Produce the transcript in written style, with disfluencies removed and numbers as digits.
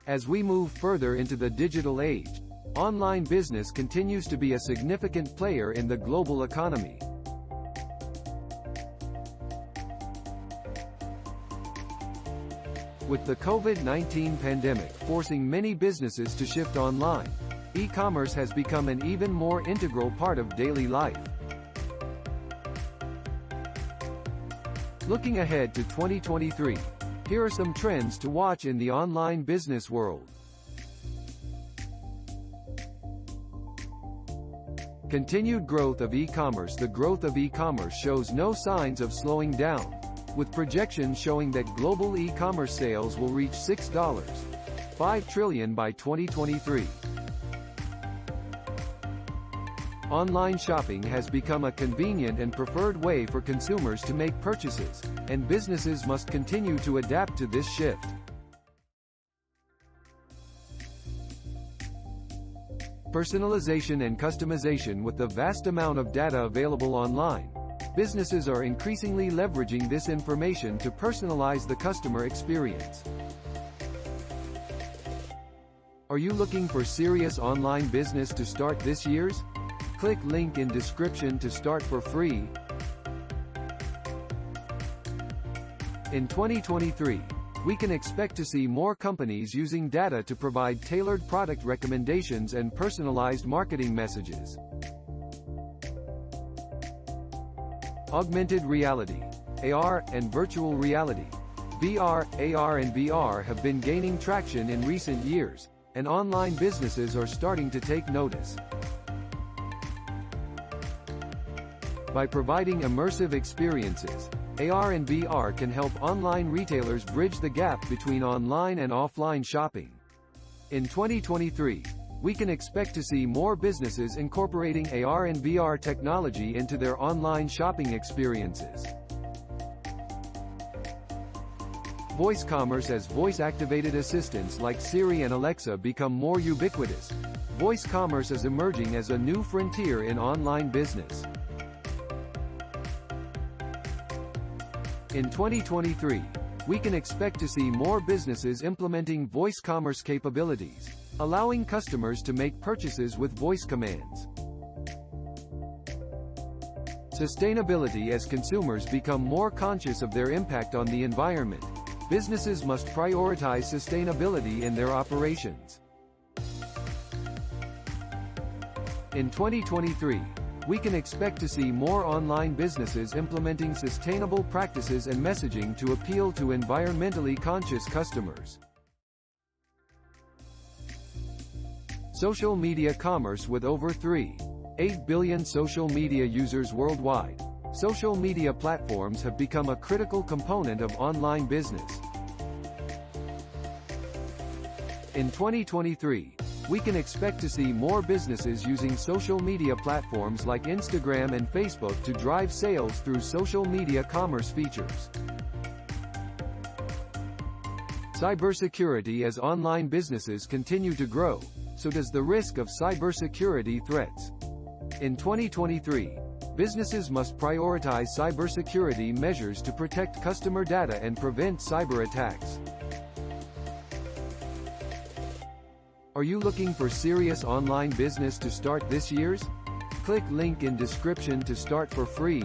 As we move further into the digital age, online business continues to be a significant player in the global economy. With the COVID-19 pandemic forcing many businesses to shift online, e-commerce has become an even more integral part of daily life. Looking ahead to 2023, here are some trends to watch in the online business world. Continued growth of e-commerce. The growth of e-commerce shows no signs of slowing down, with projections showing that global e-commerce sales will reach $6.5 trillion by 2023. Online shopping has become a convenient and preferred way for consumers to make purchases, and businesses must continue to adapt to this shift. Personalization and customization. With the vast amount of data available online, businesses are increasingly leveraging this information to personalize the customer experience. Are you looking for serious online business to start this year's? Click link in description to start for free. In 2023, we can expect to see more companies using data to provide tailored product recommendations and personalized marketing messages. Augmented reality, AR, and virtual reality. VR, AR and VR have been gaining traction in recent years, and online businesses are starting to take notice. By providing immersive experiences, AR and VR can help online retailers bridge the gap between online and offline shopping. In 2023, we can expect to see more businesses incorporating AR and VR technology into their online shopping experiences. Voice commerce. As voice-activated assistants like Siri and Alexa become more ubiquitous, voice commerce is emerging as a new frontier in online business. In 2023, we can expect to see more businesses implementing voice commerce capabilities, allowing customers to make purchases with voice commands. Sustainability. As consumers become more conscious of their impact on the environment, businesses must prioritize sustainability in their operations. In 2023, we can expect to see more online businesses implementing sustainable practices and messaging to appeal to environmentally conscious customers. Social media commerce. With over 3.8 billion social media users worldwide, social media platforms have become a critical component of online business. In 2023, we can expect to see more businesses using social media platforms like Instagram and Facebook to drive sales through social media commerce features. Cybersecurity. As online businesses continue to grow, so does the risk of cybersecurity threats. In 2023, businesses must prioritize cybersecurity measures to protect customer data and prevent cyber attacks. Are you looking for serious online business to start this year's? Click link in description to start for free.